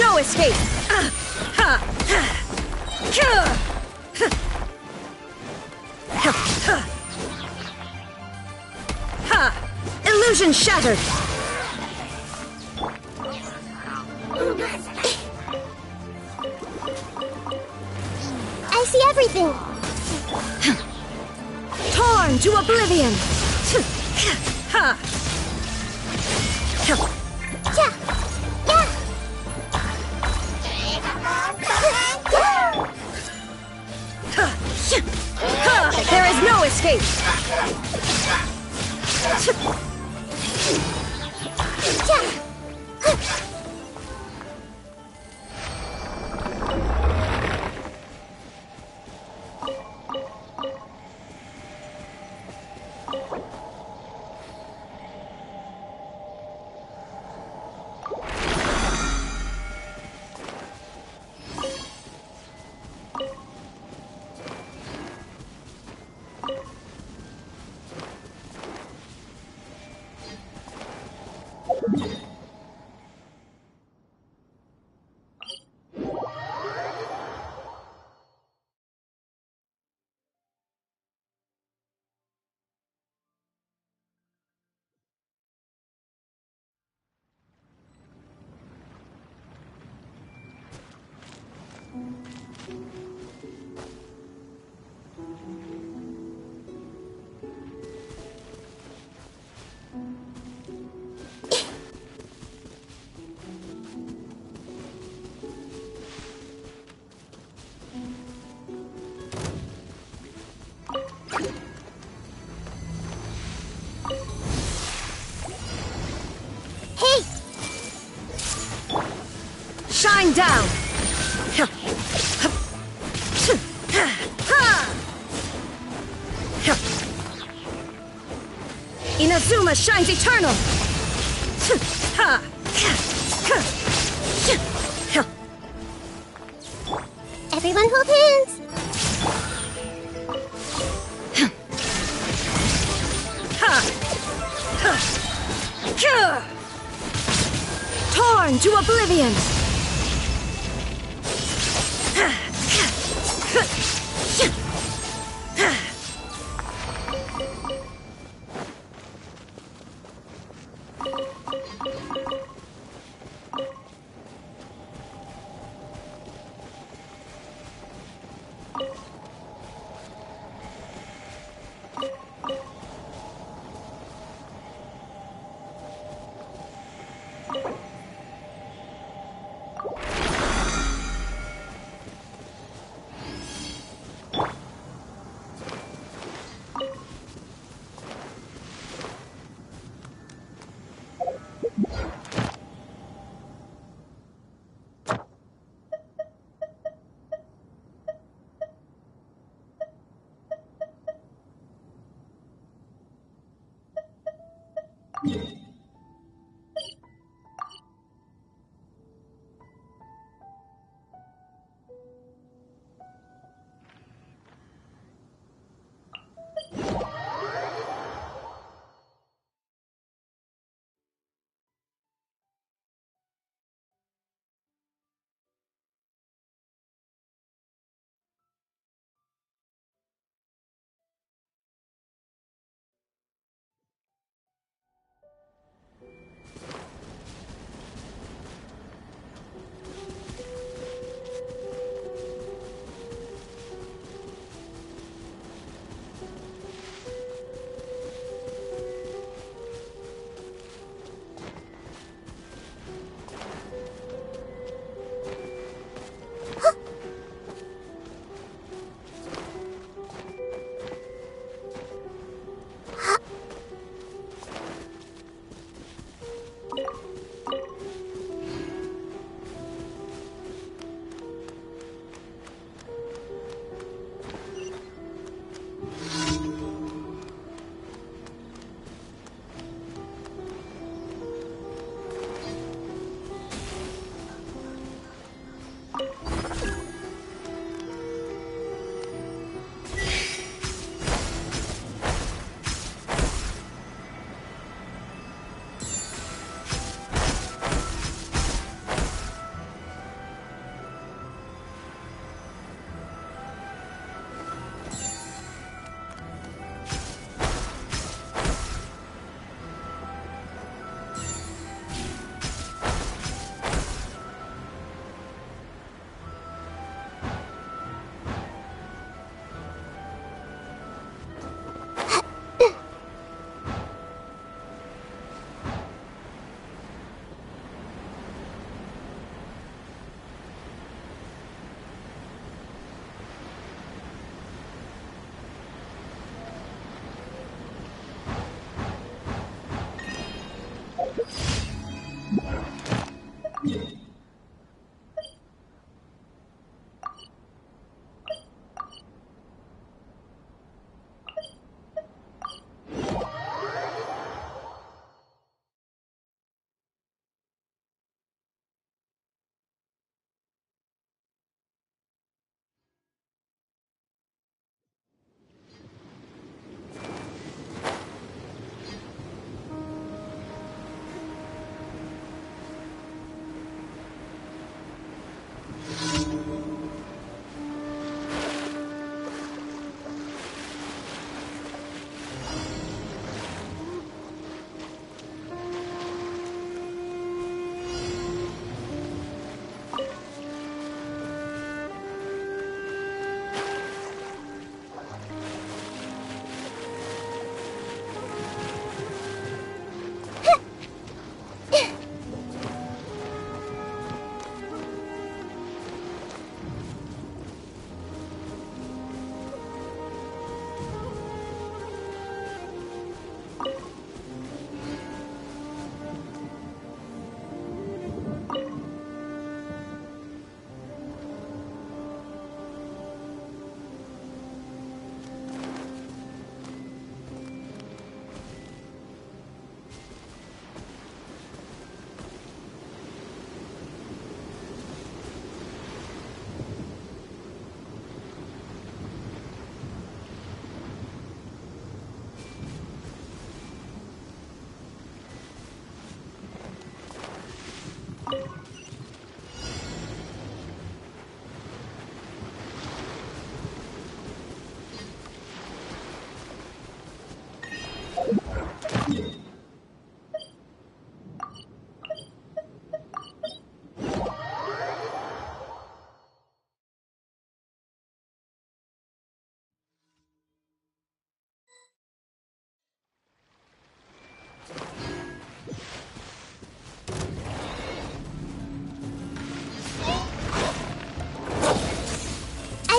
no escape! Illusion shattered! I see everything! Torn to oblivion! There is no escape! Shine down! Inazuma shines eternal! Everyone hold hands! Torn to oblivion!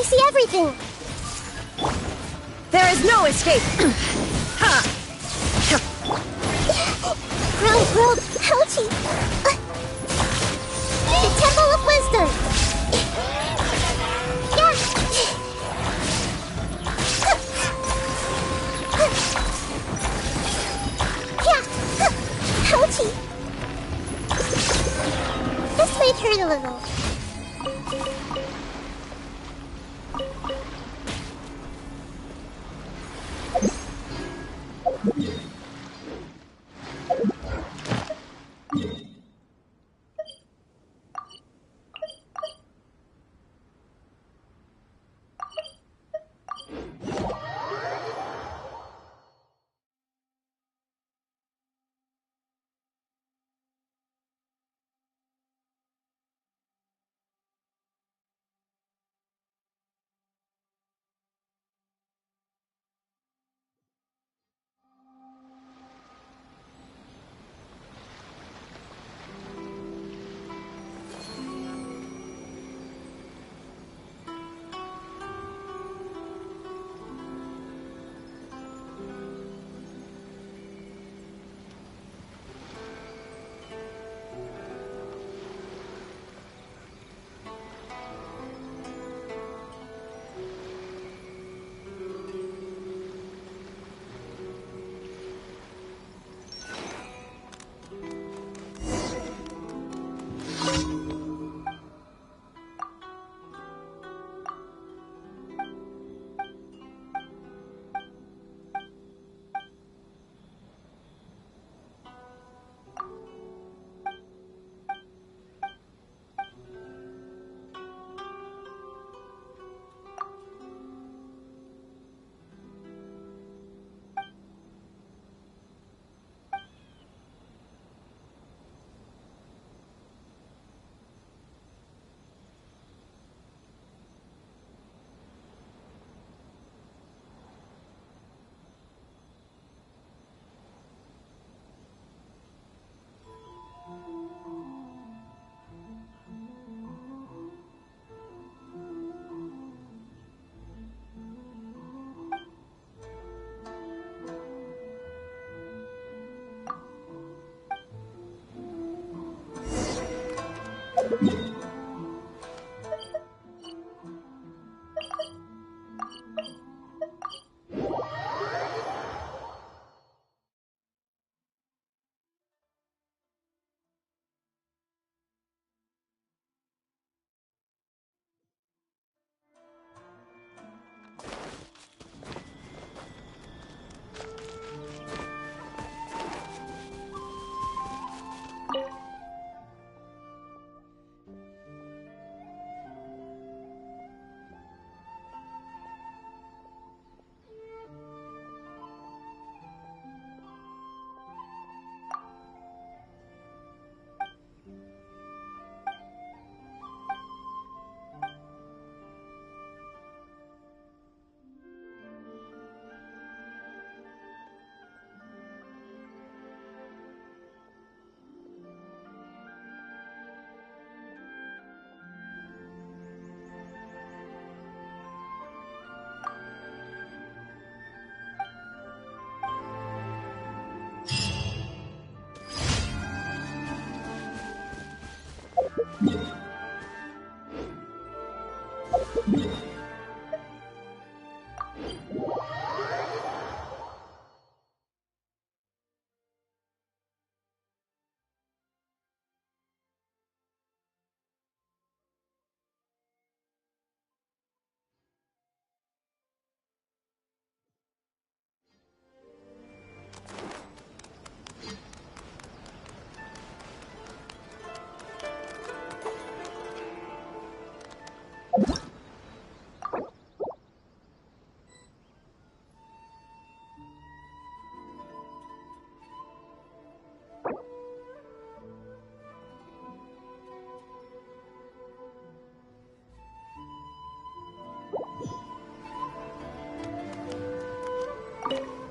see everything. There is no escape! Ha! Ground, ouchie. The Temple of Wisdom. Yeah. Yeah. Ouchie. This might hurt a little.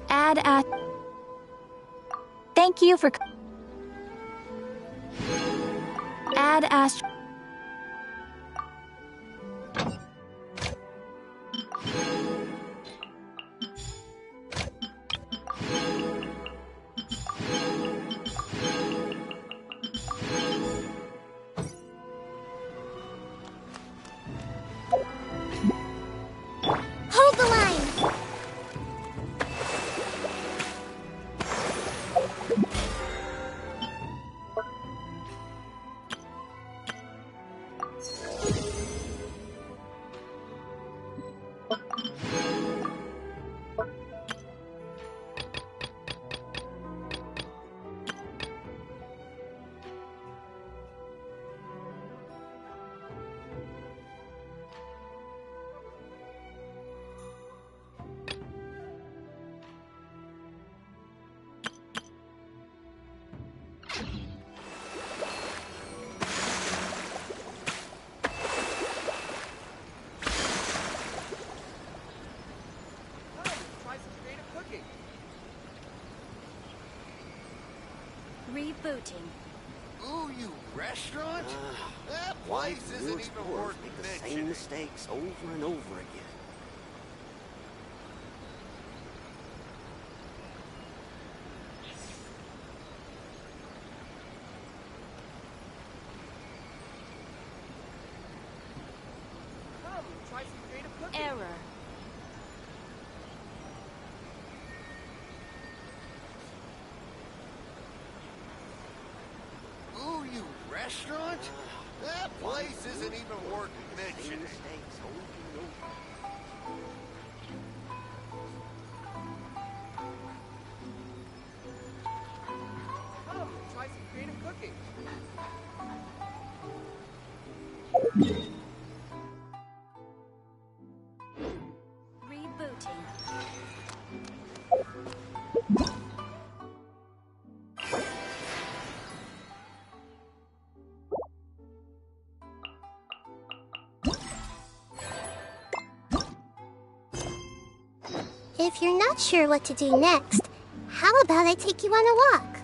Add a... Thank you for... Add ast... Rebooting. Ooh, you restaurant? That place isn't even worth make the mentioning. same mistakes over and over again. Come, try some creative cooking. Error. Ooh, you restaurant? That place isn't even worth Same mentioning. mistakes over and over. Come, try some creative cooking. Rebooting. If you're not sure what to do next, how about I take you on a walk?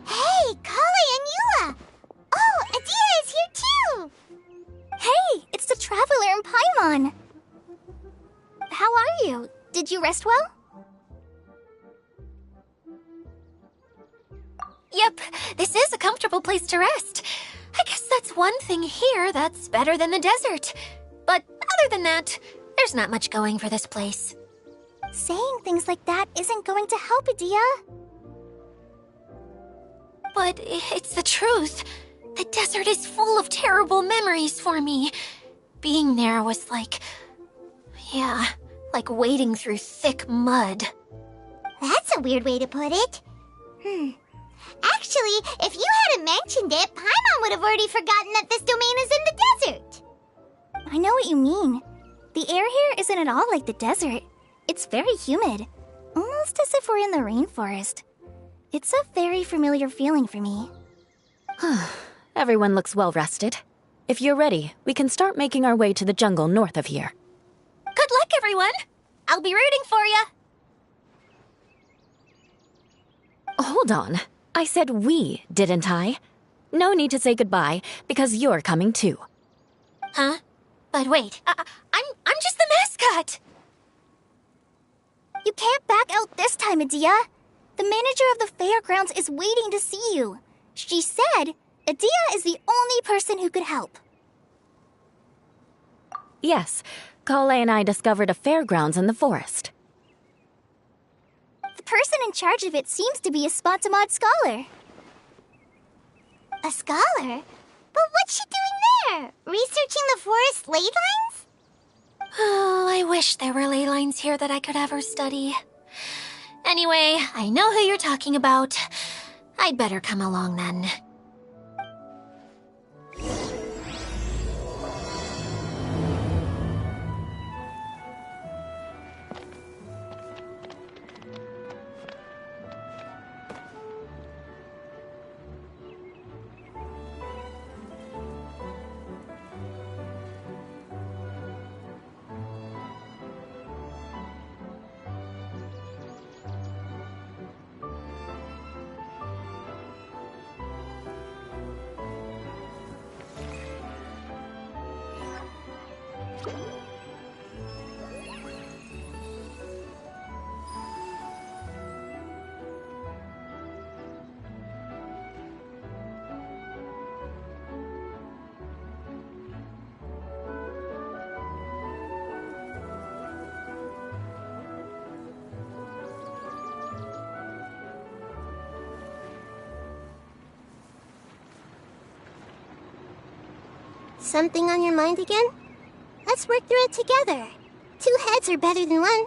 Hey, Kali and Eula! Oh, Adia is here too! Hey, it's the Traveler and Paimon. How are you? Did you rest well? Yep, this is a comfortable place to rest. I guess that's one thing here that's better than the desert. But other than that, there's not much going for this place. Saying things like that isn't going to help, Adia. But it's the truth. The desert is full of terrible memories for me. Being there was like... yeah, like wading through thick mud. That's a weird way to put it. Actually, if you hadn't mentioned it, Paimon would have already forgotten that this domain is in the desert. I know what you mean. The air here isn't at all like the desert. It's very humid, almost as if we're in the rainforest. It's a very familiar feeling for me. Everyone looks well rested. If you're ready, we can start making our way to the jungle north of here. Good luck, everyone! I'll be rooting for you! Hold on. I said we, didn't I? No need to say goodbye, because you're coming too. Huh? But wait, I'm just the mascot! You can't back out this time, Adia. The manager of the fairgrounds is waiting to see you. She said Adia is the only person who could help. Yes, Kale and I discovered a fairgrounds in the forest. The person in charge of it seems to be a Spontamod scholar. A scholar? But what's she doing there? Researching the forest ley lines? Oh, I wish there were ley lines here that I could ever study. Anyway, I know who you're talking about. I'd better come along then. Something on your mind again? Let's work through it together. 2 heads are better than 1.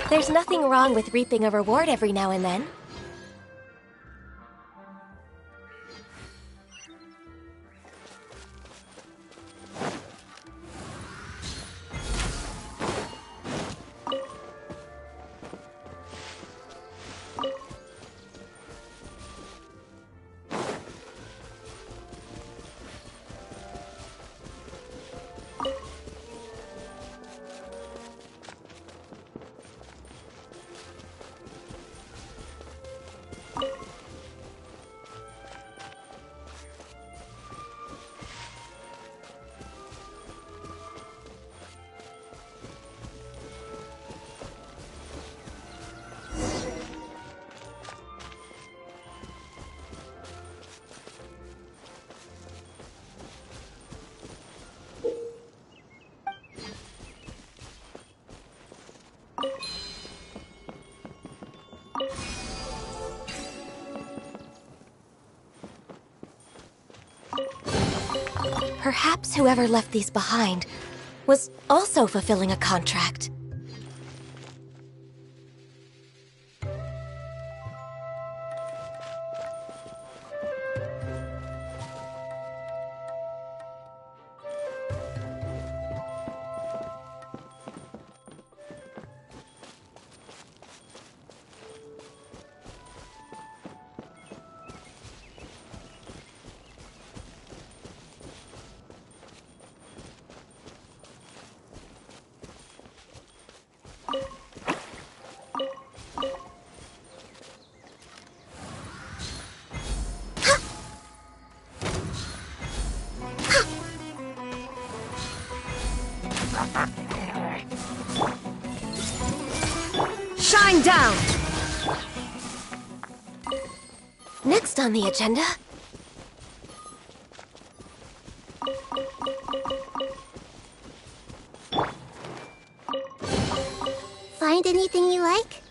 There's nothing wrong with reaping a reward every now and then. Perhaps whoever left these behind was also fulfilling a contract. Shine down! Next on the agenda... Find anything you like?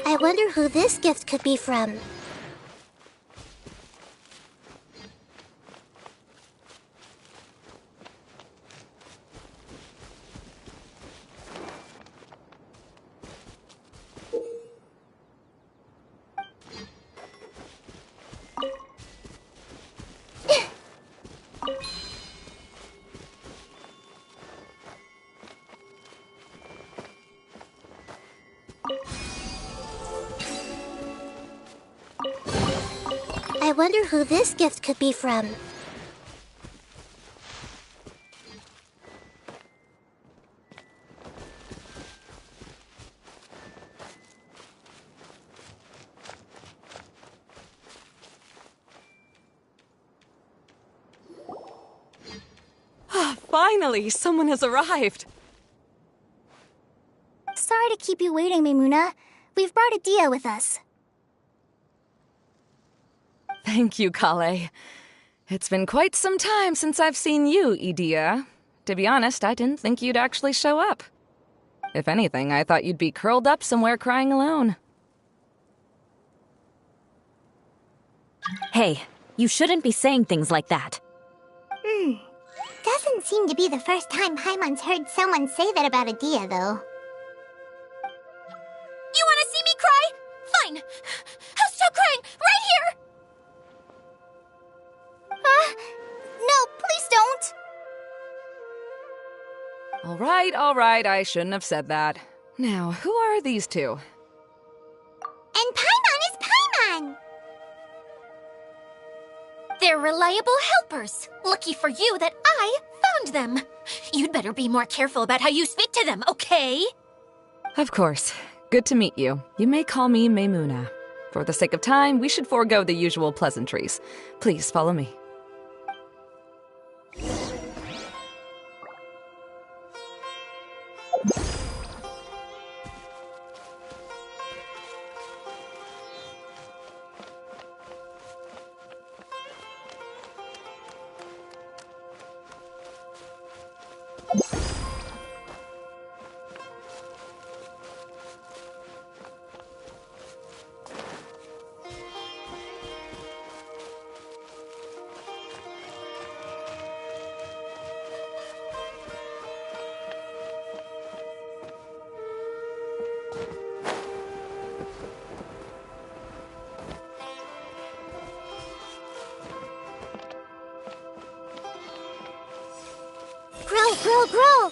I wonder who this gift could be from. I wonder who this gift could be from. Finally, someone has arrived. Sorry to keep you waiting, Maimuna. We've brought Adia with us. Thank you, Kale. It's been quite some time since I've seen you, Idia. To be honest, I didn't think you'd actually show up. If anything, I thought you'd be curled up somewhere crying alone. Hey, you shouldn't be saying things like that. Doesn't seem to be the first time Paimon's heard someone say that about Adia, though. You want to see me cry? Fine. I'll stop crying right here. No, please don't! All right, I shouldn't have said that. Now, who are these two? And Paimon is Paimon! They're reliable helpers. Lucky for you that I found them. You'd better be more careful about how you speak to them, okay? Of course. Good to meet you. You may call me Maimuna. For the sake of time, we should forego the usual pleasantries. Please follow me. Grow!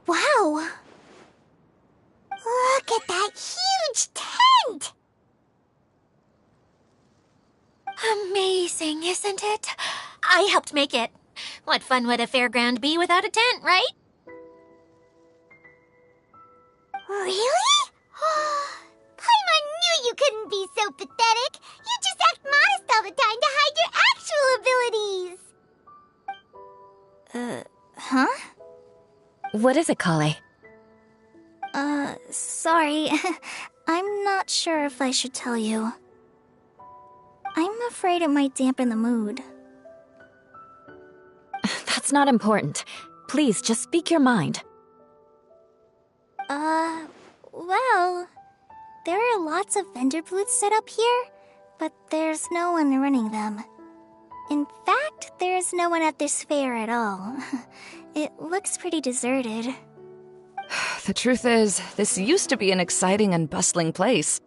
Wow! Look at that huge tent! Amazing, isn't it? I helped make it. What fun would a fairground be without a tent, right? Really? Paimon knew you couldn't be so pathetic! You just act modest all the time to hide your actual abilities! Huh? What is it, Kale? Sorry. I'm not sure if I should tell you. I'm afraid it might dampen the mood. That's not important. Please, just speak your mind. Well, there are lots of vendor booths set up here, but there's no one running them. In fact, there's no one at this fair at all. It looks pretty deserted. The truth is, this used to be an exciting and bustling place.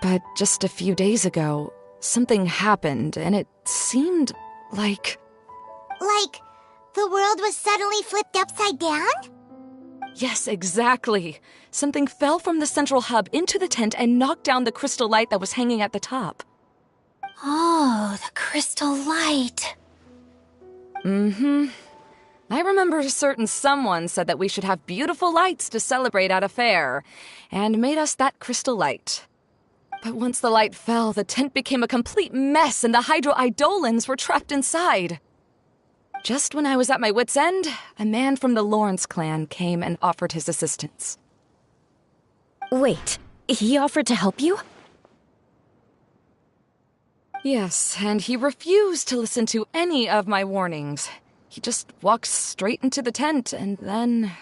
But just a few days ago, something happened, and it seemed like... Like, the world was suddenly flipped upside down? Yes, exactly. Something fell from the central hub into the tent and knocked down the crystal light that was hanging at the top. Oh, the crystal light. Mm-hmm. I remember a certain someone said that we should have beautiful lights to celebrate at a fair, and made us that crystal light. But once the light fell, the tent became a complete mess and the hydro-eidolons were trapped inside. Just when I was at my wit's end, a man from the Lawrence clan came and offered his assistance. Wait, he offered to help you? Yes, and he refused to listen to any of my warnings. He just walked straight into the tent, and then...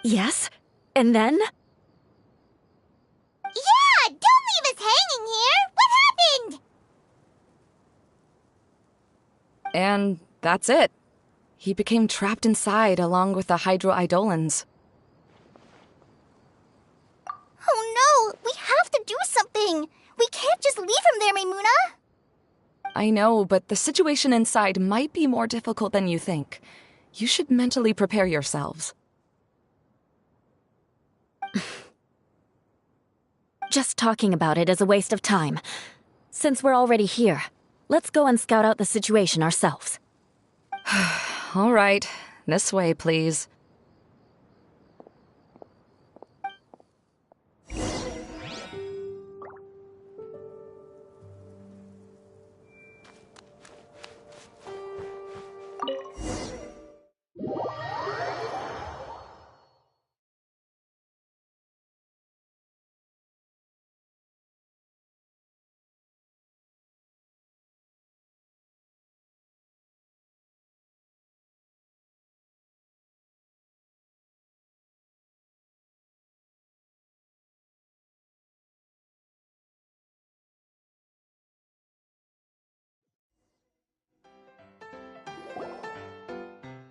Yes? And then? Yeah! Don't leave us hanging here! What happened? And that's it. He became trapped inside along with the hydro-eidolons. Oh no! We have to do something! We can't just leave him there, Maimuna! I know, but the situation inside might be more difficult than you think. You should mentally prepare yourselves. Just talking about it is a waste of time. Since we're already here, let's go and scout out the situation ourselves. All right, this way, please.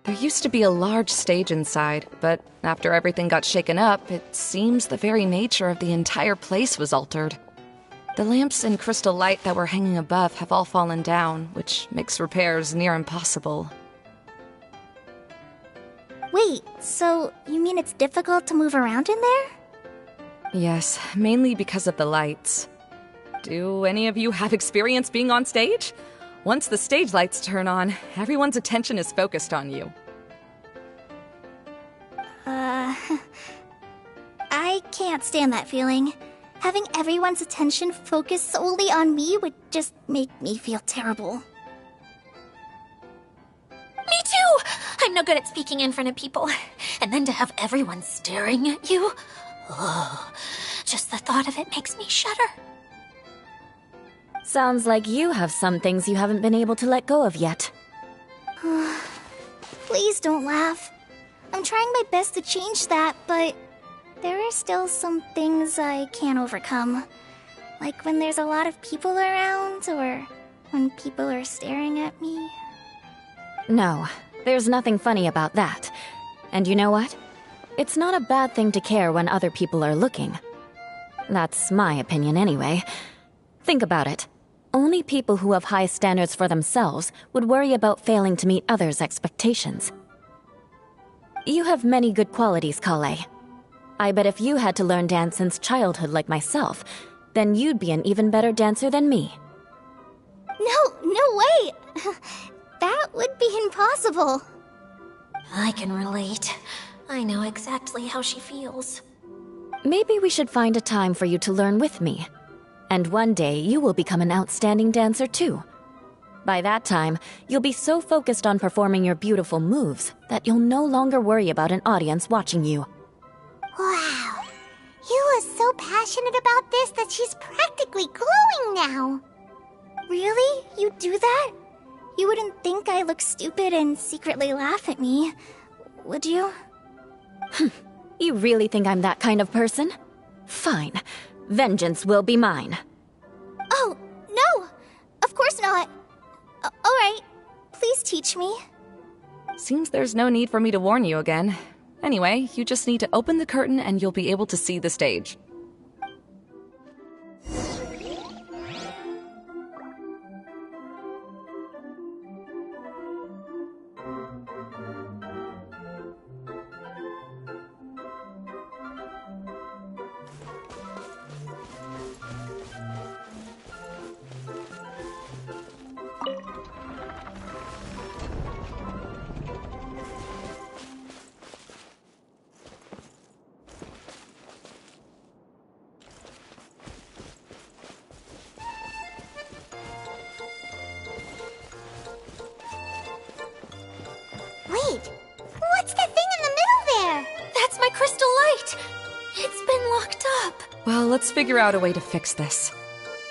There used to be a large stage inside, but after everything got shaken up, it seems the very nature of the entire place was altered. The lamps and crystal light that were hanging above have all fallen down, which makes repairs near impossible. Wait, so you mean it's difficult to move around in there? Yes, mainly because of the lights. Do any of you have experience being on stage? Once the stage lights turn on, everyone's attention is focused on you. I can't stand that feeling. Having everyone's attention focused solely on me would just make me feel terrible. Me too! I'm no good at speaking in front of people. And then to have everyone staring at you. Oh, just the thought of it makes me shudder. Sounds like you have some things you haven't been able to let go of yet. Please don't laugh. I'm trying my best to change that, but there are still some things I can't overcome. Like when there's a lot of people around, or when people are staring at me. No, there's nothing funny about that. And you know what? It's not a bad thing to care when other people are looking. That's my opinion anyway. Think about it. Only people who have high standards for themselves would worry about failing to meet others' expectations. You have many good qualities, Kale. I bet if you had to learn dance since childhood like myself, then you'd be an even better dancer than me. No way! That would be impossible. I can relate. I know exactly how she feels. Maybe we should find a time for you to learn with me. And one day, you will become an outstanding dancer too. By that time, you'll be so focused on performing your beautiful moves that you'll no longer worry about an audience watching you. Wow. You are so passionate about this that she's practically glowing now. Really? You do that? You wouldn't think I look stupid and secretly laugh at me, would you? You really think I'm that kind of person? Fine. Vengeance will be mine. Oh, no! Of course not. Alright, please teach me. Seems there's no need for me to warn you again. Anyway, you just need to open the curtain and you'll be able to see the stage. Wait, what's that thing in the middle there? That's my crystal light! It's been locked up. Well, let's figure out a way to fix this.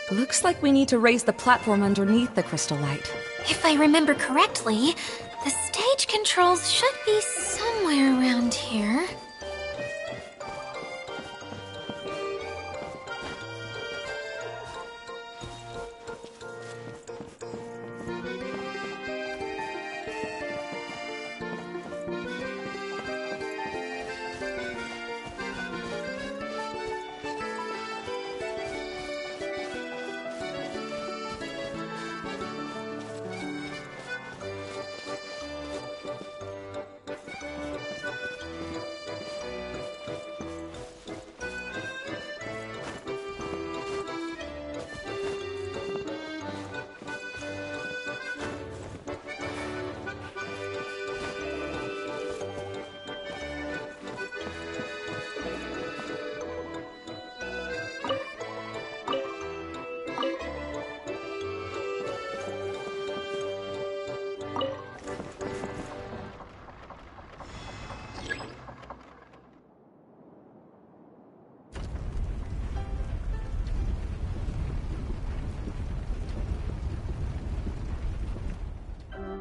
Looks like we need to raise the platform underneath the crystal light. If I remember correctly, the stage controls should be somewhere around here.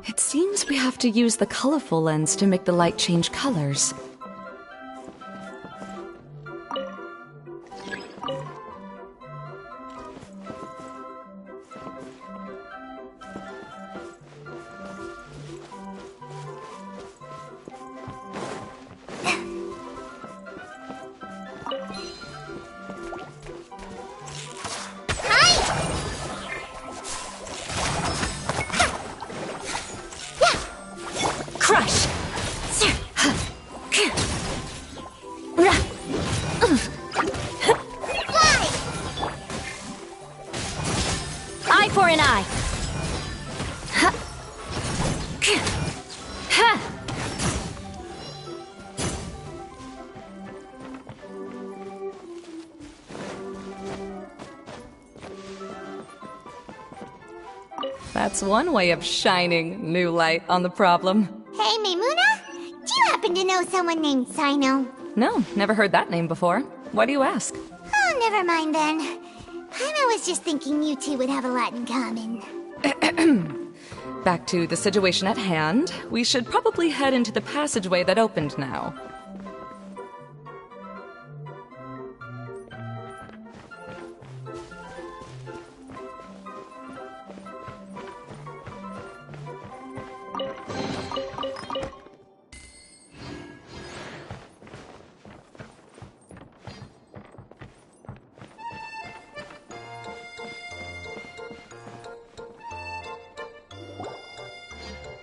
It seems we have to use the colorful lens to make the light change colors. Crush! Eye for an eye! That's one way of shining new light on the problem. Hey, Maimuna? Do you happen to know someone named Sino? No, never heard that name before. Why do you ask? Oh, never mind then. I was just thinking you two would have a lot in common. Back to the situation at hand. We should probably head into the passageway that opened now.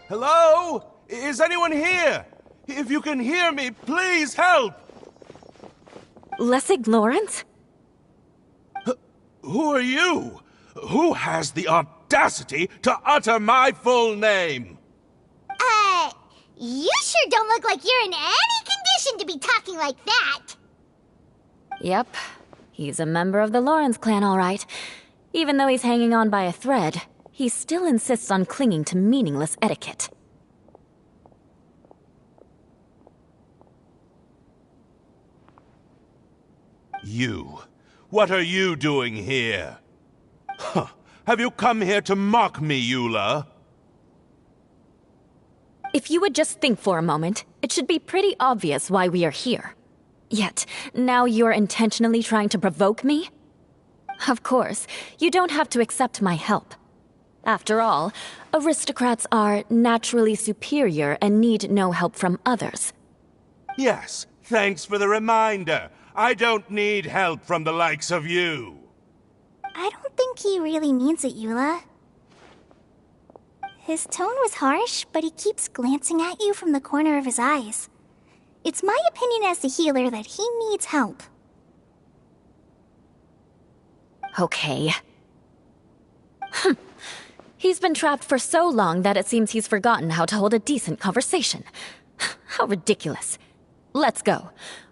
Hello? Is anyone here? If you can hear me, please help! Lessig Lawrence? Who are you? Who has the audacity to utter my full name? You sure don't look like you're in any condition to be talking like that. Yep. He's a member of the Lawrence clan, all right. Even though he's hanging on by a thread, he still insists on clinging to meaningless etiquette. You. What are you doing here? Huh. Have you come here to mock me, Eula? If you would just think for a moment, it should be pretty obvious why we are here. Yet, now you're intentionally trying to provoke me? Of course, you don't have to accept my help. After all, aristocrats are naturally superior and need no help from others. Yes, thanks for the reminder. I don't need help from the likes of you. I don't think he really means it, Eula. His tone was harsh, but he keeps glancing at you from the corner of his eyes. It's my opinion as the healer that he needs help. Okay. He's been trapped for so long that it seems he's forgotten how to hold a decent conversation. How ridiculous. Let's go.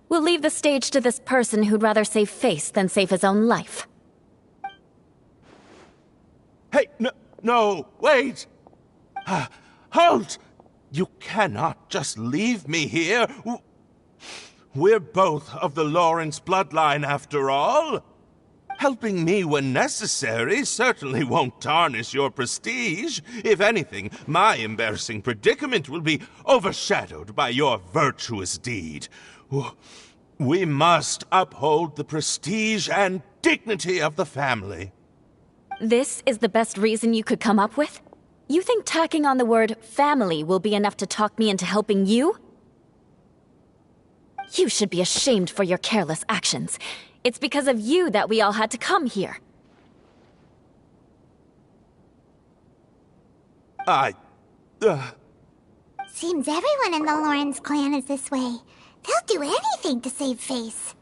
We'll leave the stage to this person who'd rather save face than save his own life. Hey, no, wait! Halt! You cannot just leave me here. We're both of the Lawrence bloodline, after all. Helping me when necessary certainly won't tarnish your prestige. If anything, my embarrassing predicament will be overshadowed by your virtuous deed. We must uphold the prestige and dignity of the family. This is the best reason you could come up with? You think tacking on the word family will be enough to talk me into helping you? You should be ashamed for your careless actions. It's because of you that we all had to come here. Seems everyone in the Lawrence clan is this way. They'll do anything to save face.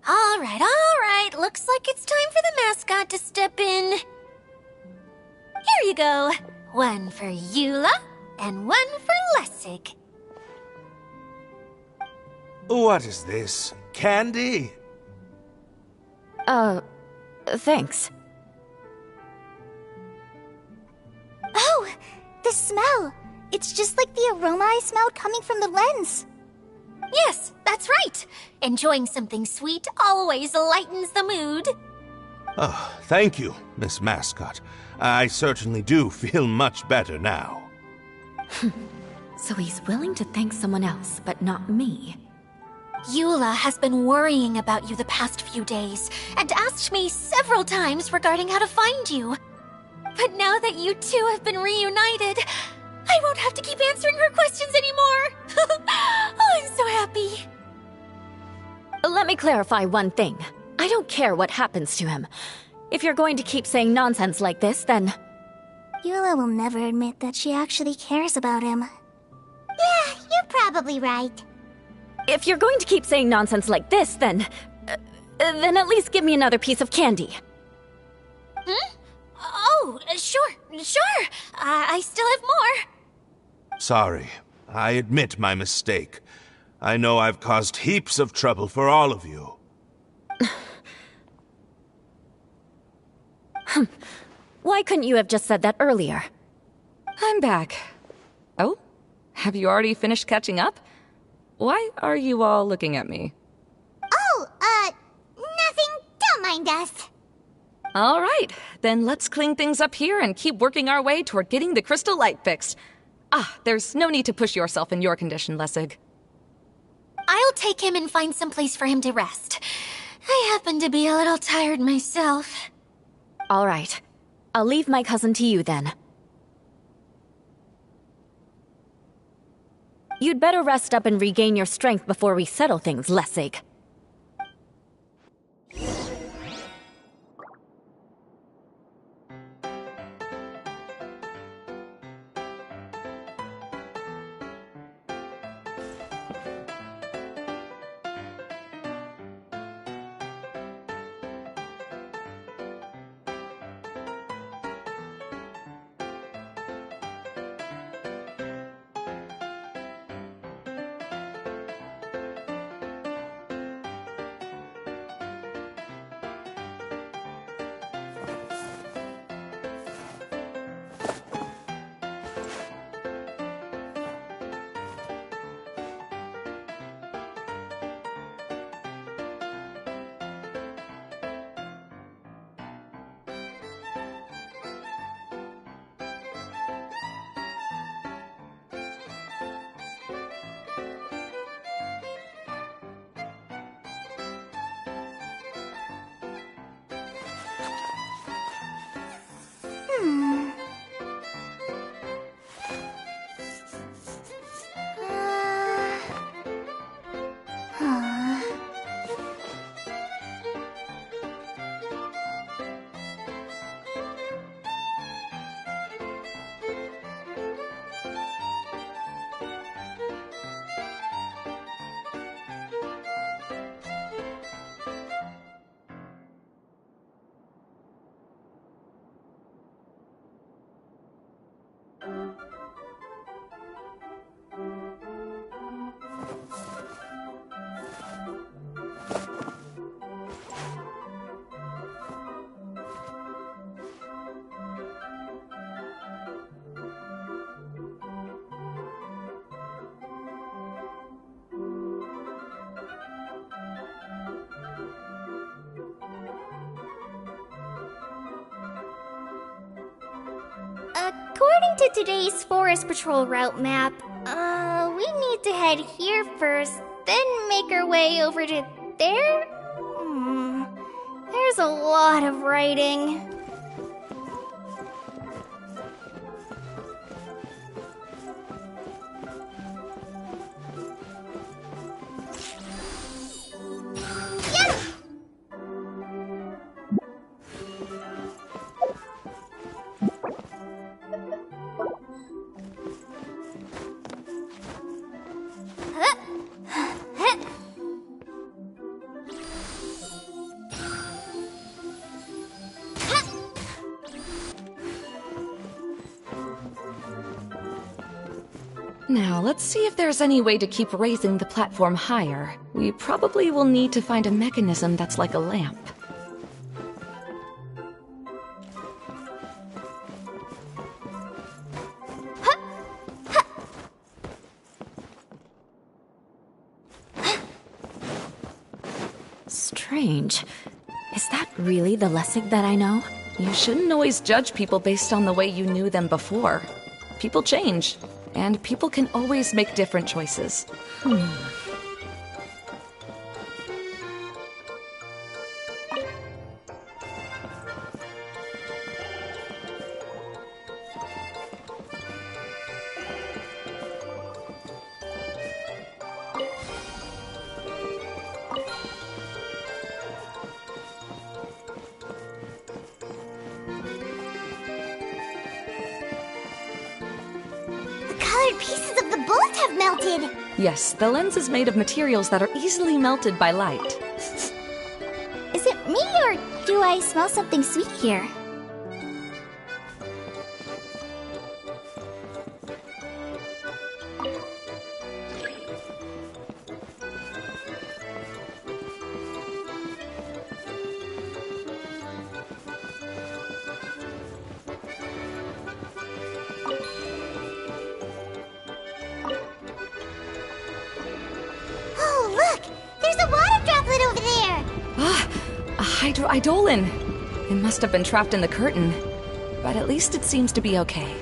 All right. Looks like it's time for the mascot to step in. Here you go. One for Eula, and one for Lessig. What is this? Candy? Thanks. Oh, the smell! It's just like the aroma I smelled coming from the lens. Yes, that's right. Enjoying something sweet always lightens the mood. Oh, thank you, Miss Mascot. I certainly do feel much better now. So he's willing to thank someone else, but not me. Eula has been worrying about you the past few days and asked me several times regarding how to find you. But now that you two have been reunited, I won't have to keep answering her questions anymore. Oh, I'm so happy. Let me clarify one thing. I don't care what happens to him. If you're going to keep saying nonsense like this, then... Eula will never admit that she actually cares about him. Yeah, you're probably right. If you're going to keep saying nonsense like this, then at least give me another piece of candy. Hmm? Oh, sure. I still have more. Sorry. I admit my mistake. I know I've caused heaps of trouble for all of you. Why couldn't you have just said that earlier? I'm back. Oh? Have you already finished catching up? Why are you all looking at me? Oh, nothing. Don't mind us. All right, then let's clean things up here and keep working our way toward getting the crystal light fixed. There's no need to push yourself in your condition, Lessig. I'll take him and find some place for him to rest. I happen to be a little tired myself. All right. I'll leave my cousin to you then. You'd better rest up and regain your strength before we settle things, Lessig. According to today's Forest Patrol route map, we need to head here first, then make our way over to there? There's a lot of writing. Now, let's see if there's any way to keep raising the platform higher. We probably will need to find a mechanism that's like a lamp. Strange. Is that really the Lessig that I know? You shouldn't always judge people based on the way you knew them before. People change, and people can always make different choices. Pieces of the bullet have melted! Yes, the lens is made of materials that are easily melted by light. Is it me, or do I smell something sweet here? Eidolon! It must have been trapped in the curtain, but at least it seems to be okay.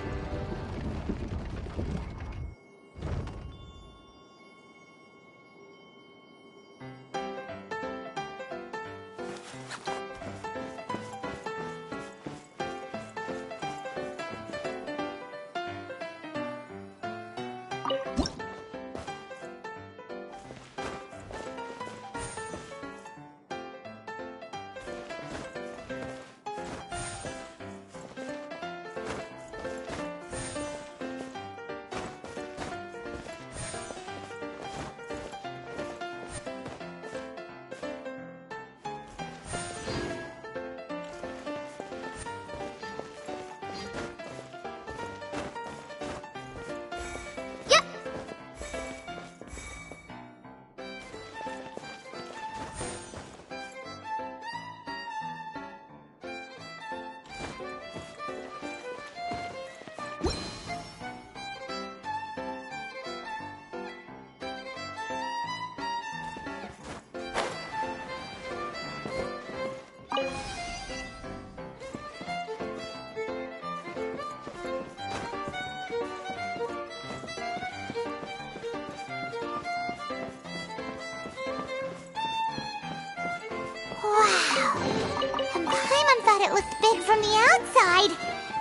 It looked big from the outside.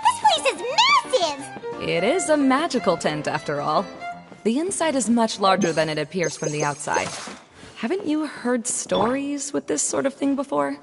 This place is massive! It is a magical tent, after all. The inside is much larger than it appears from the outside. Haven't you heard stories with this sort of thing before?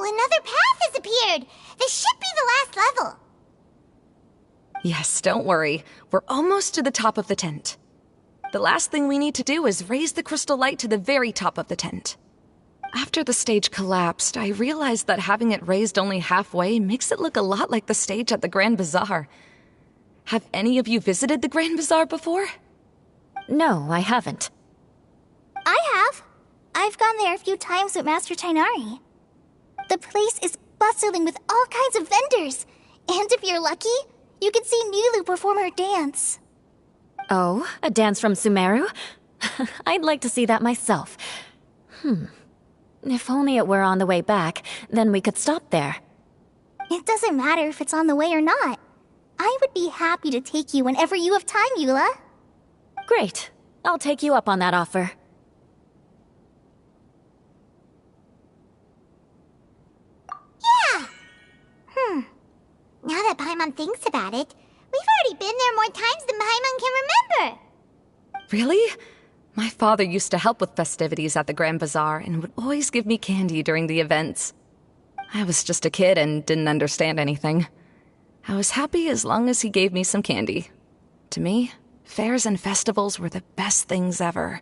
Another path has appeared! This should be the last level! Yes, don't worry. We're almost to the top of the tent. The last thing we need to do is raise the crystal light to the very top of the tent. After the stage collapsed, I realized that having it raised only halfway makes it look a lot like the stage at the Grand Bazaar. Have any of you visited the Grand Bazaar before? No, I haven't. I have. I've gone there a few times with Master Tainari. The place is bustling with all kinds of vendors. And if you're lucky, you can see Nilu perform her dance. Oh, a dance from Sumeru? I'd like to see that myself. If only it were on the way back, then we could stop there. It doesn't matter if it's on the way or not. I would be happy to take you whenever you have time, Eula. Great. I'll take you up on that offer. Yeah! Now that Paimon thinks about it, we've already been there more times than Paimon can remember. Really? My father used to help with festivities at the Grand Bazaar and would always give me candy during the events. I was just a kid and didn't understand anything. I was happy as long as he gave me some candy. To me, fairs and festivals were the best things ever.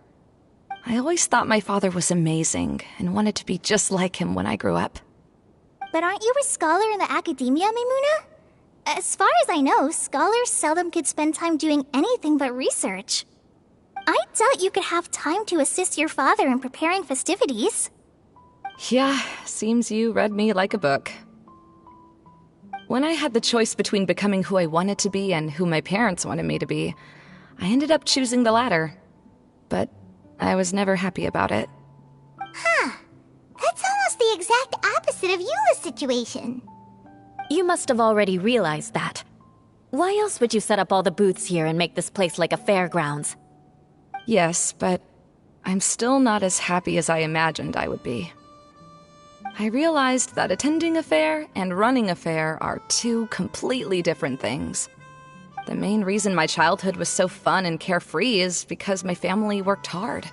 I always thought my father was amazing and wanted to be just like him when I grew up. But aren't you a scholar in the academia, Maimuna? As far as I know, scholars seldom could spend time doing anything but research. I doubt you could have time to assist your father in preparing festivities. Yeah, seems you read me like a book. When I had the choice between becoming who I wanted to be and who my parents wanted me to be, I ended up choosing the latter. But I was never happy about it. Huh. That's almost the exact opposite of Eula's situation. You must have already realized that. Why else would you set up all the booths here and make this place like a fairgrounds? Yes, but I'm still not as happy as I imagined I would be. I realized that attending a fair and running a fair are two completely different things. The main reason my childhood was so fun and carefree is because my family worked hard.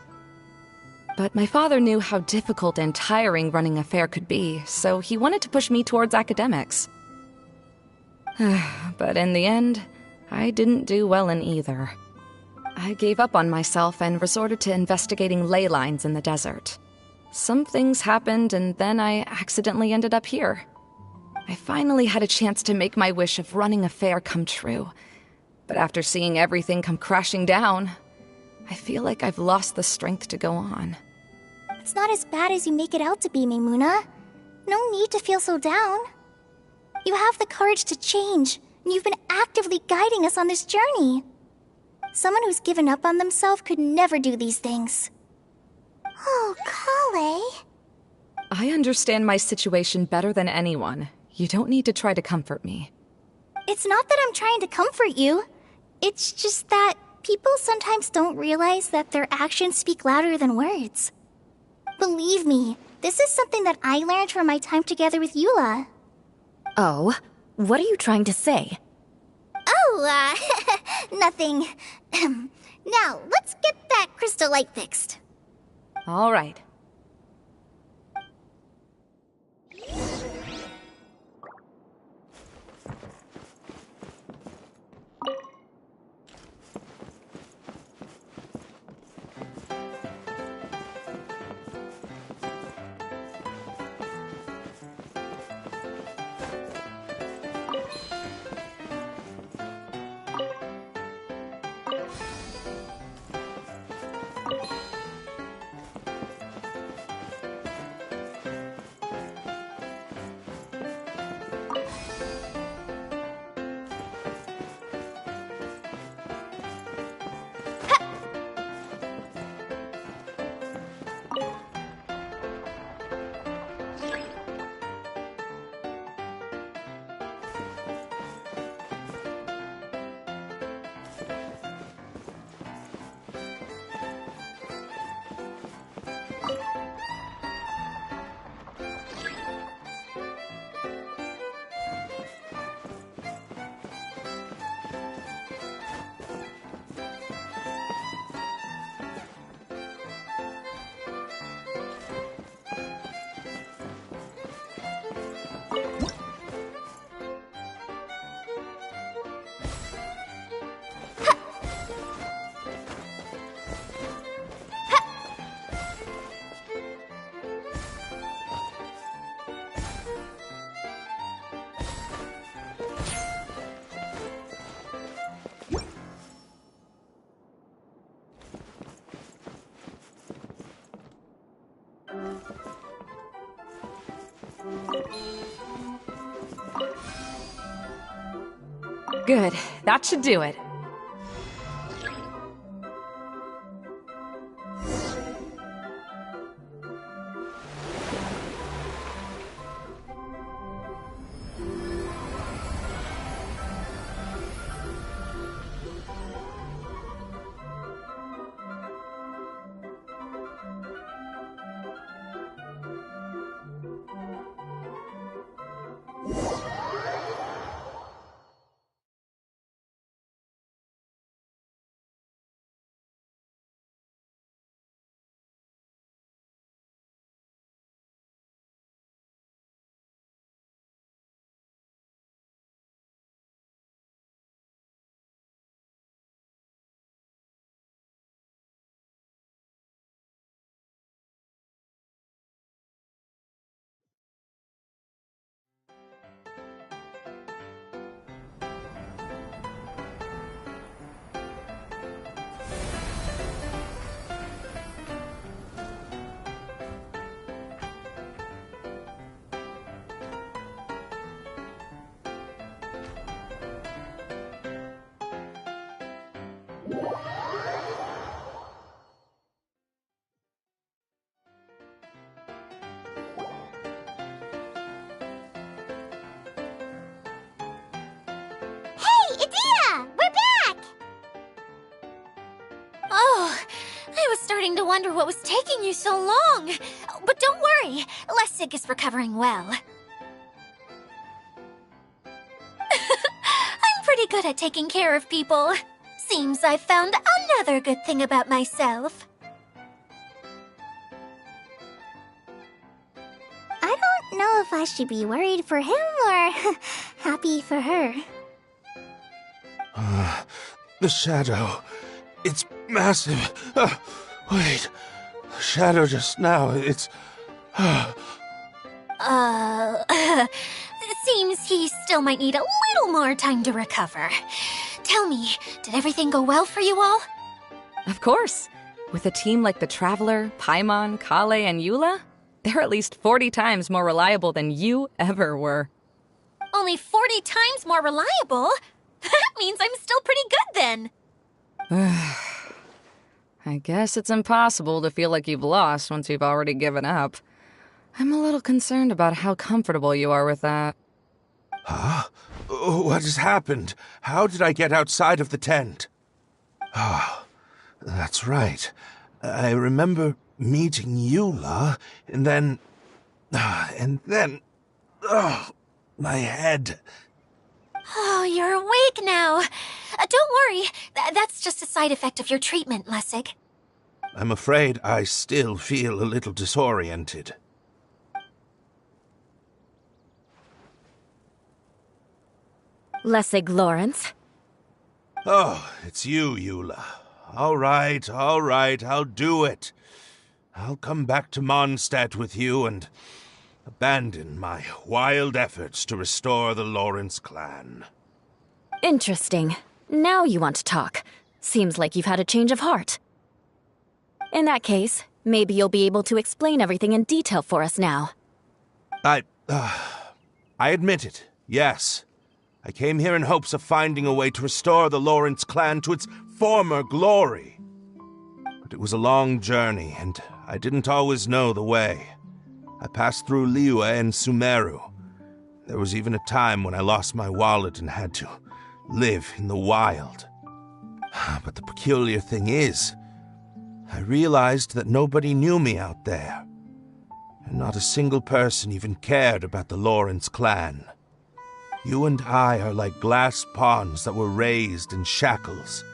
But my father knew how difficult and tiring running a fair could be, so he wanted to push me towards academics. But in the end, I didn't do well in either. I gave up on myself and resorted to investigating ley lines in the desert. Some things happened, and then I accidentally ended up here. I finally had a chance to make my wish of running a fair come true. But after seeing everything come crashing down, I feel like I've lost the strength to go on. It's not as bad as you make it out to be, Maimuna. No need to feel so down. You have the courage to change, and you've been actively guiding us on this journey. Someone who's given up on themselves could never do these things. Oh, Kale. I understand my situation better than anyone. You don't need to try to comfort me. It's not that I'm trying to comfort you. It's just that people sometimes don't realize that their actions speak louder than words. Believe me, this is something that I learned from my time together with Eula. Oh, what are you trying to say? Oh, nothing. Now, let's get that crystal light fixed. All right. Good. That should do it. Hey, Edea! We're back! Oh, I was starting to wonder what was taking you so long. But don't worry, Lessig is recovering well. I'm pretty good at taking care of people. Seems I've found another good thing about myself. I don't know if I should be worried for him or happy for her. The shadow. It's massive. Wait. The shadow just now. It's... Seems he still might need a little more time to recover. Tell me, did everything go well for you all? Of course. With a team like the Traveler, Paimon, Kale, and Eula, they're at least 40 times more reliable than you ever were. Only 40 times more reliable? That means I'm still pretty good then. I guess it's impossible to feel like you've lost once you've already given up. I'm a little concerned about how comfortable you are with that. Huh? What has happened? How did I get outside of the tent? Ah, that's right. I remember meeting Eula, and then... my head. Oh, you're awake now. Don't worry, that's just a side effect of your treatment, Lessig. I'm afraid I still feel a little disoriented. Lessig Lawrence. Oh, it's you, Eula. All right, I'll do it. I'll come back to Mondstadt with you and abandon my wild efforts to restore the Lawrence clan. Interesting. Now you want to talk. Seems like you've had a change of heart. In that case, maybe you'll be able to explain everything in detail for us now. I admit it, yes. I came here in hopes of finding a way to restore the Lawrence clan to its former glory. But it was a long journey, and I didn't always know the way. I passed through Liyue and Sumeru. There was even a time when I lost my wallet and had to live in the wild. But the peculiar thing is, I realized that nobody knew me out there, and not a single person even cared about the Lawrence clan. You and I are like glass pawns that were raised in shackles.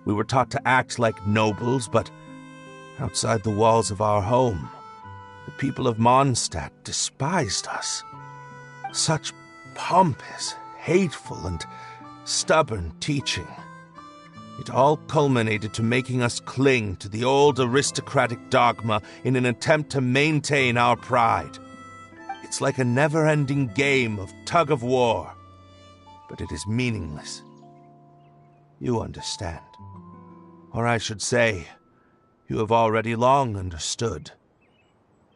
We were taught to act like nobles, but outside the walls of our home, the people of Mondstadt despised us. Such pompous, hateful, and stubborn teaching. It all culminated to making us cling to the old aristocratic dogma in an attempt to maintain our pride. It's like a never-ending game of tug-of-war, but it is meaningless. You understand. Or I should say, you have already long understood.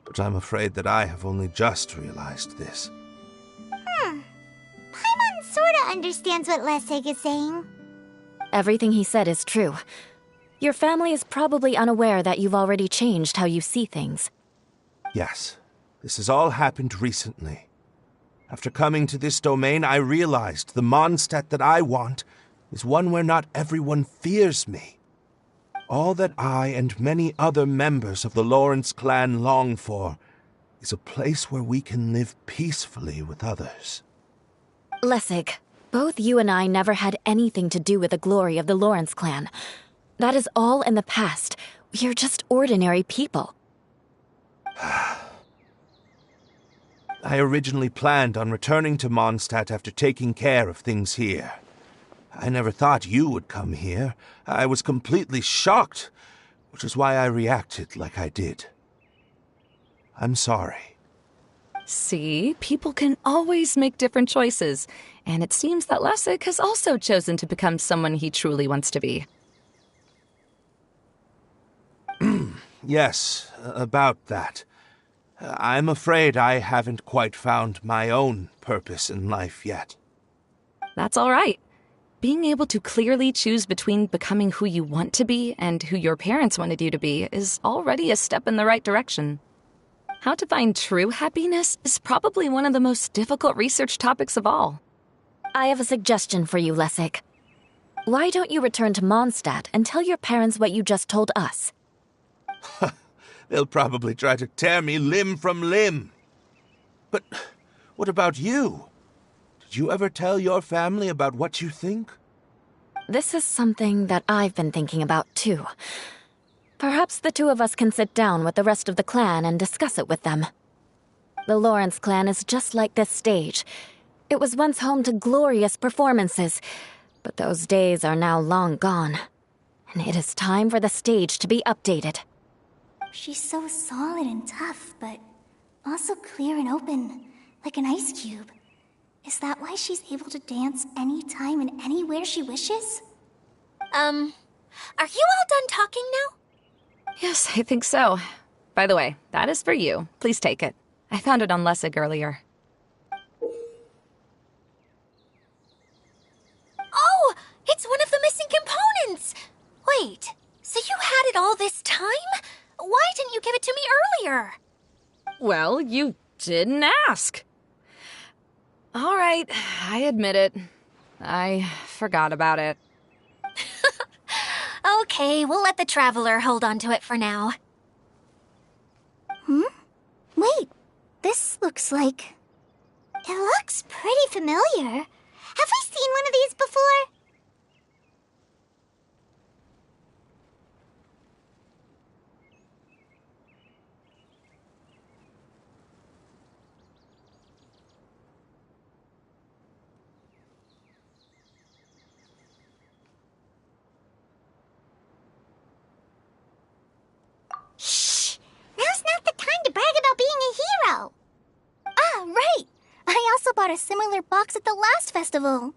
But I'm afraid that I have only just realized this. Paimon sorta understands what Lessig is saying. Everything he said is true. Your family is probably unaware that you've already changed how you see things. Yes, this has all happened recently. After coming to this domain, I realized the Mondstadt that I want is one where not everyone fears me. All that I and many other members of the Lawrence clan long for is a place where we can live peacefully with others. Lessig, both you and I never had anything to do with the glory of the Lawrence clan. That is all in the past. We are just ordinary people. I originally planned on returning to Mondstadt after taking care of things here. I never thought you would come here. I was completely shocked, which is why I reacted like I did. I'm sorry. See, people can always make different choices, and it seems that Lessig has also chosen to become someone he truly wants to be. Yes, about that. I'm afraid I haven't quite found my own purpose in life yet. That's all right. Being able to clearly choose between becoming who you want to be and who your parents wanted you to be is already a step in the right direction. How to find true happiness is probably one of the most difficult research topics of all. I have a suggestion for you, Lessig. Why don't you return to Mondstadt and tell your parents what you just told us? They'll probably try to tear me limb from limb. But what about you? Did you ever tell your family about what you think? This is something that I've been thinking about, too. Perhaps the two of us can sit down with the rest of the clan and discuss it with them. The Lawrence clan is just like this stage. It was once home to glorious performances, but those days are now long gone. And it is time for the stage to be updated. She's so solid and tough, but also clear and open, like an ice cube. Is that why she's able to dance anytime and anywhere she wishes? Are you all done talking now? Yes, I think so. By the way, that is for you. Please take it. I found it on Lessig earlier. Oh, it's one of the missing components! Wait, so you had it all this time? Why didn't you give it to me earlier? Well, you didn't ask. All right, I admit it. I forgot about it. Okay, we'll let the Traveler hold on to it for now. Wait, this looks like... It looks pretty familiar. Have we seen one of these before? Shh! Now's not the time to brag about being a hero! Ah, right! I also bought a similar box at the last festival.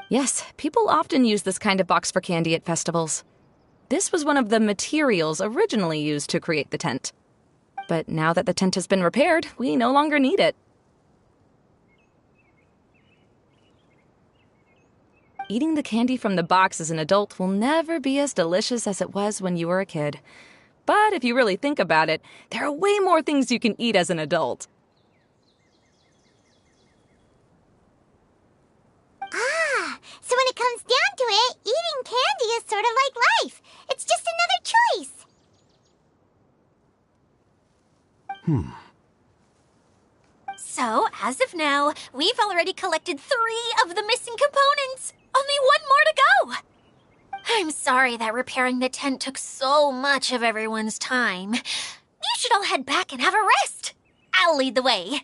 Yes, people often use this kind of box for candy at festivals. This was one of the materials originally used to create the tent. But now that the tent has been repaired, we no longer need it. Eating the candy from the box as an adult will never be as delicious as it was when you were a kid. But if you really think about it, there are way more things you can eat as an adult. Ah, so when it comes down to it, eating candy is sort of like life. It's just another choice. So, as of now, we've already collected 3 of the missing components. Only one more to go. I'm sorry that repairing the tent took so much of everyone's time. You should all head back and have a rest. I'll lead the way.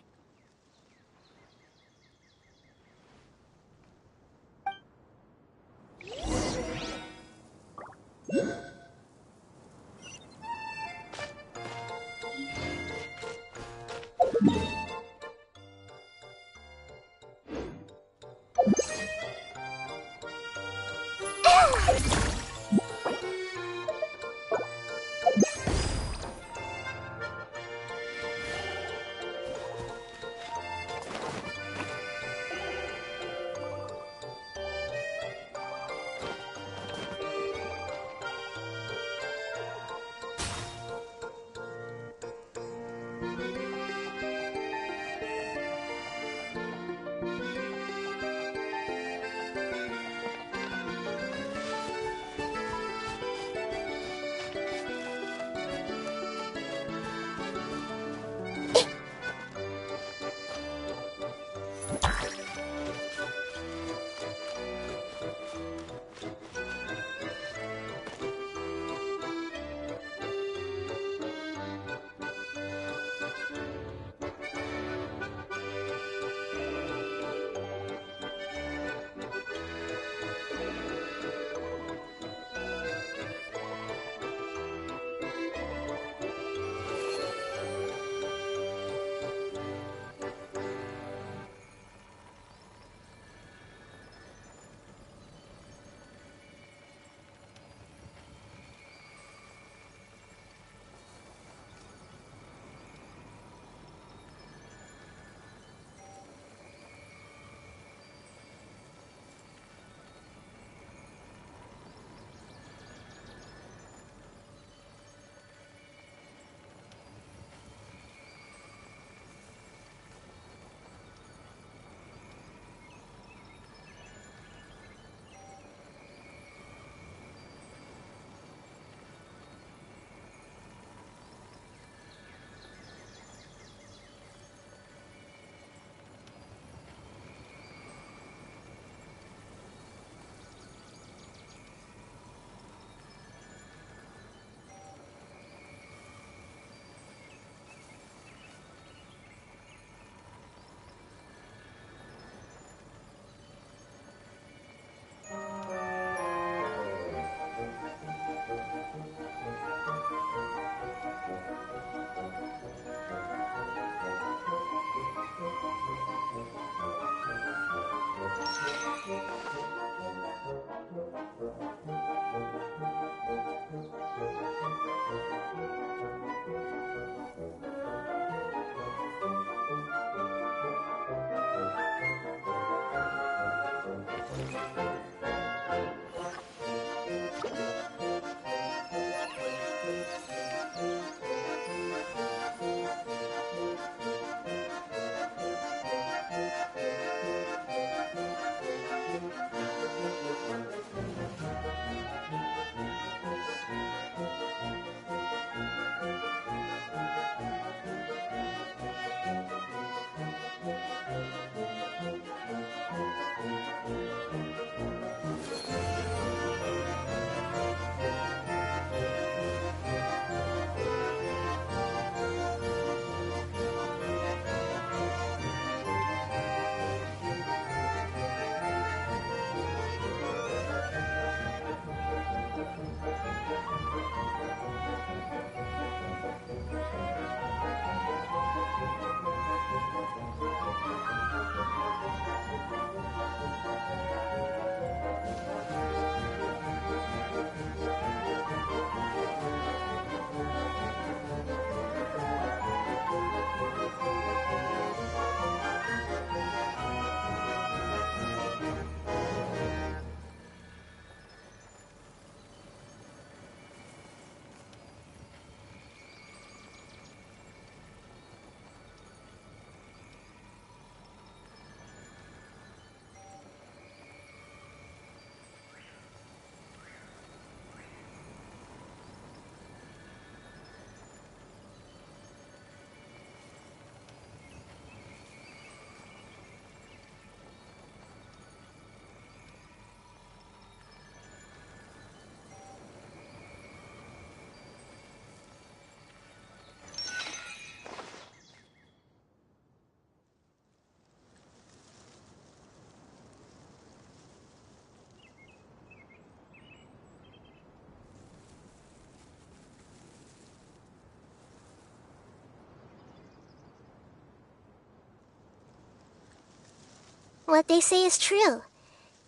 what they say is true.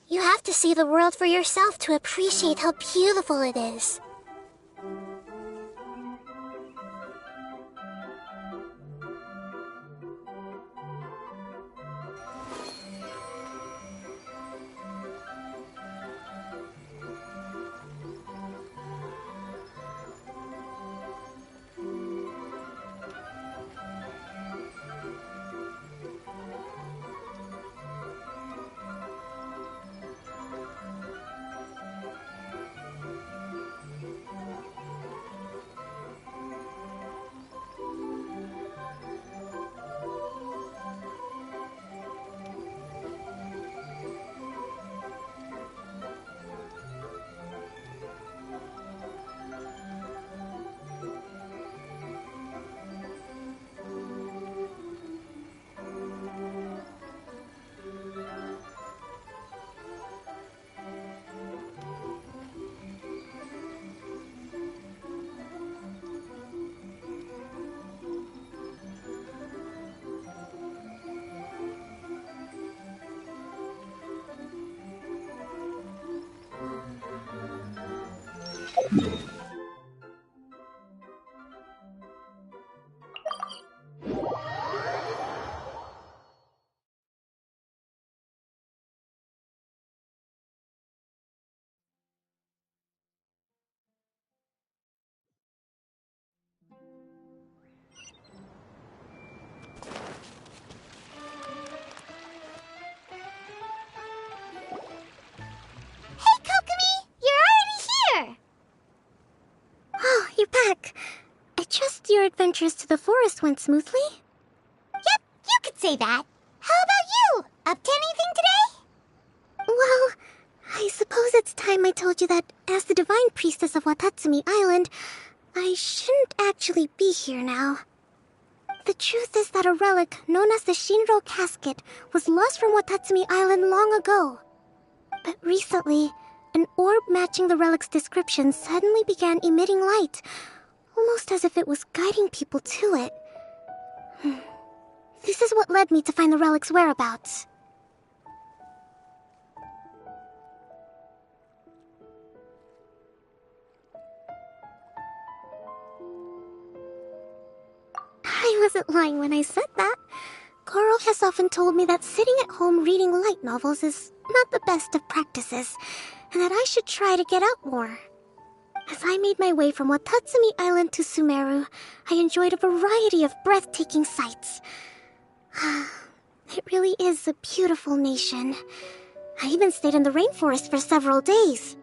You have to see the world for yourself to appreciate how beautiful it is. Hey, Kokomi! You're already here! Oh, you're back. I trust your adventures to the forest went smoothly? Yep, you could say that. How about you? Up to anything today? Well, I suppose it's time I told you that as the Divine Priestess of Watatsumi Island, I shouldn't actually be here now. The truth is that a relic known as the Shinro Casket was lost from Watatsumi Island long ago. But recently, an orb matching the relic's description suddenly began emitting light, almost as if it was guiding people to it. This is what led me to find the relic's whereabouts. I wasn't lying when I said that. Goro has often told me that sitting at home reading light novels is not the best of practices, and that I should try to get out more. As I made my way from Watatsumi Island to Sumeru, I enjoyed a variety of breathtaking sights. It really is a beautiful nation. I even stayed in the rainforest for several days.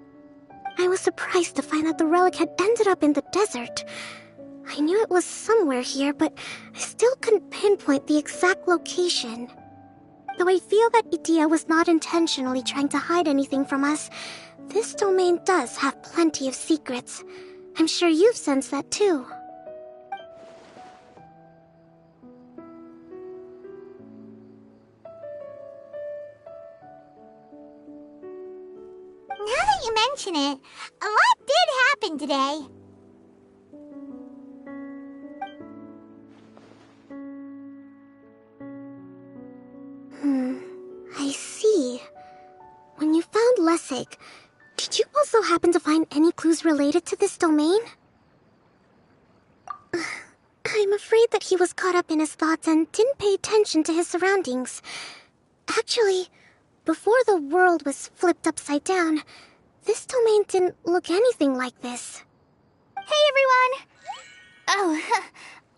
I was surprised to find that the relic had ended up in the desert. I knew it was somewhere here, but I still couldn't pinpoint the exact location. Though I feel that Idia was not intentionally trying to hide anything from us, this domain does have plenty of secrets. I'm sure you've sensed that too. Now that you mention it, a lot did happen today. I see. When you found Lessig, did you also happen to find any clues related to this domain? I'm afraid that he was caught up in his thoughts and didn't pay attention to his surroundings. Actually, before the world was flipped upside down, this domain didn't look anything like this. Hey, everyone! Oh,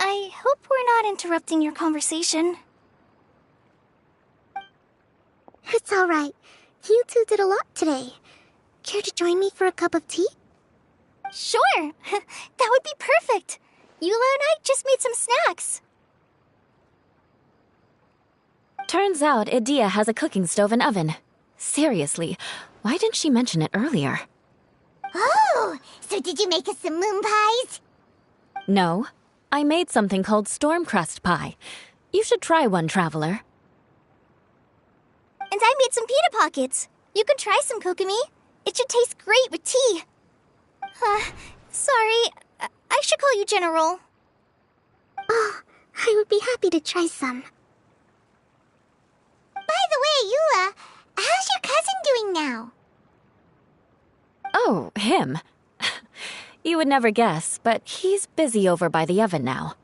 I hope we're not interrupting your conversation. It's alright. You two did a lot today. Care to join me for a cup of tea? Sure! That would be perfect! Eula and I just made some snacks. Turns out Idia has a cooking stove and oven. Seriously, why didn't she mention it earlier? Oh, so did you make us some moon pies? No, I made something called storm crust pie. You should try one, Traveler. And I made some pita pockets. You could try some, Kokomi. It should taste great with tea. Sorry. I should call you General. Oh, I would be happy to try some. By the way, now? Oh, him. You would never guess, but he's busy over by the oven now.